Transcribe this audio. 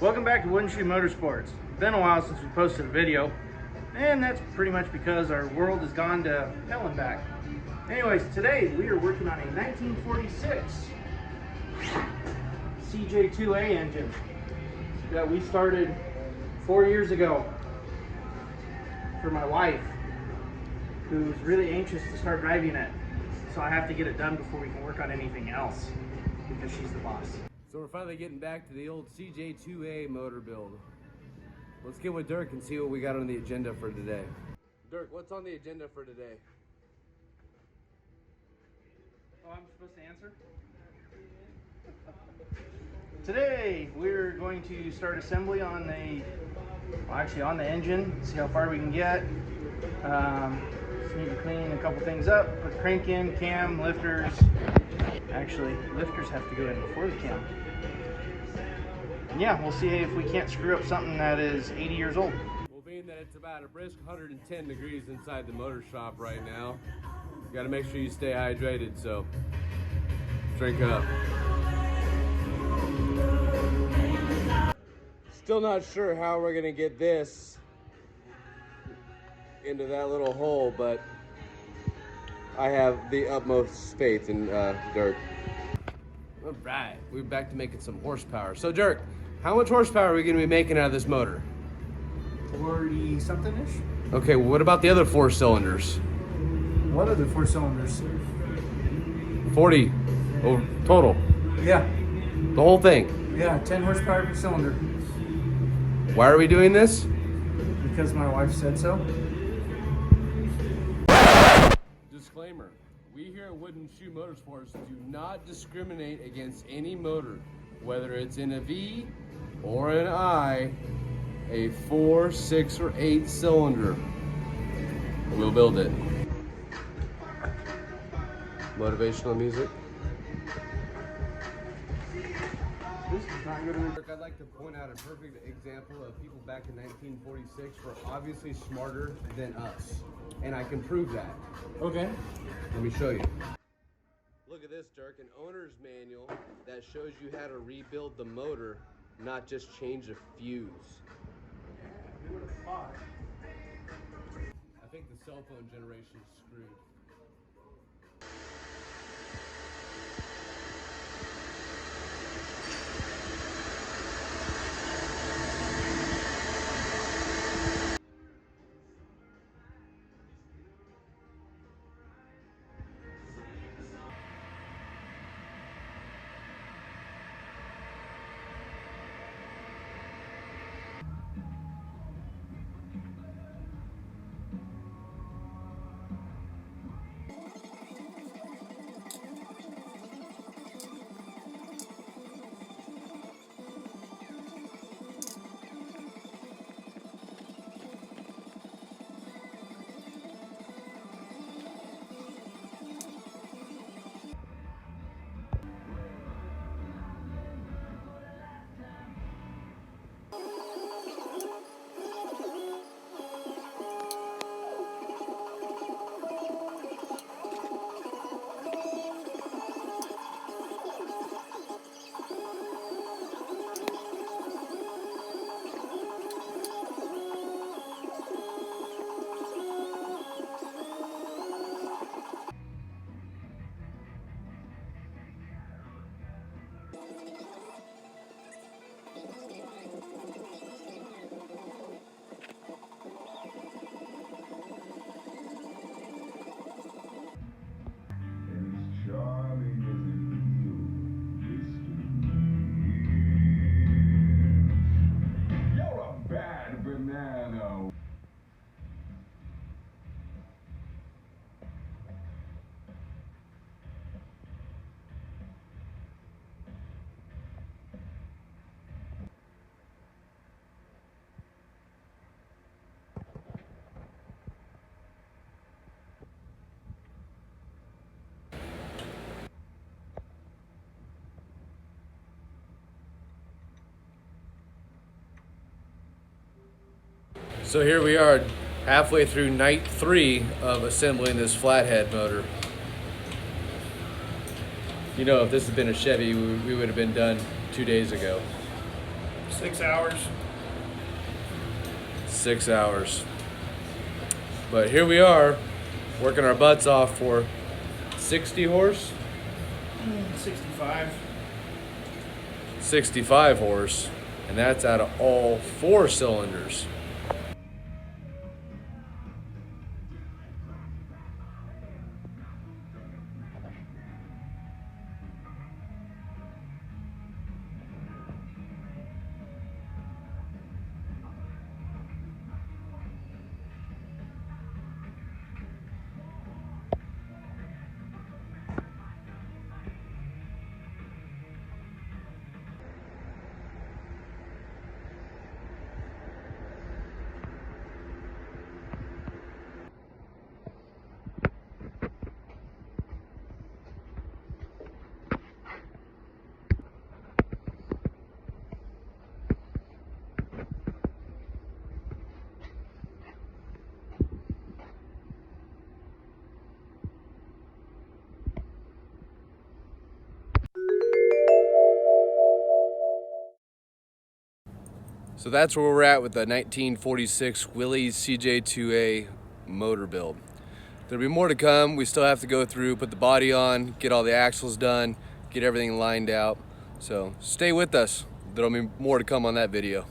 Welcome back to Wooden Shoe Motorsports. It's been a while since we posted a video, and that's pretty much because our world has gone to hell and back. Anyways, today we are working on a 1946 CJ2A engine that we started 4 years ago for my wife, who's really anxious to start driving it. So I have to get it done before we can work on anything else, because she's the boss. So we're finally getting back to the old CJ2A motor build. Let's get with Dirk and see what we got on the agenda for today. Dirk, what's on the agenda for today? Oh, I'm supposed to answer? Today, we're going to start assembly on on the engine, see how far we can get. Just need to clean a couple things up, put the crank in, cam, lifters. Actually, lifters have to go in before the cam. And yeah, we'll see if we can't screw up something that is 80 years old. Well, being that it's about a brisk 110 degrees inside the motor shop right now, you gotta make sure you stay hydrated, so drink up. Still not sure how we're gonna get this into that little hole, but I have the utmost faith in Dirk. All right, we're back to making some horsepower. So Dirk, how much horsepower are we gonna be making out of this motor? 40 something-ish. Okay, well, what about the other 4 cylinders? What other 4 cylinders? 40 total. Yeah. The whole thing. Yeah, 10 horsepower per cylinder. Why are we doing this? Because my wife said so. Disclaimer, we here at Wooden Shoe Motorsports do not discriminate against any motor, whether it's in a V or an I, a 4, 6, or 8 cylinder. We'll build it. Motivational music. This is not good. I'd like to point out a perfect example of people back in 1946 were obviously smarter than us. And I can prove that. Okay. Let me show you. Look at this, Dirk, an owner's manual that shows you how to rebuild the motor, not just change a fuse. Who would have thought? I think the cell phone generation is screwed. So here we are, halfway through night 3 of assembling this flathead motor. You know, if this had been a Chevy, we would have been done 2 days ago. 6 hours. 6 hours. But here we are, working our butts off for 60 horse? 65. 65 horse, and that's out of all 4 cylinders. So that's where we're at with the 1946 Willys CJ2A motor build. There'll be more to come. We still have to go through, put the body on, get all the axles done, get everything lined out. So stay with us. There'll be more to come on that video.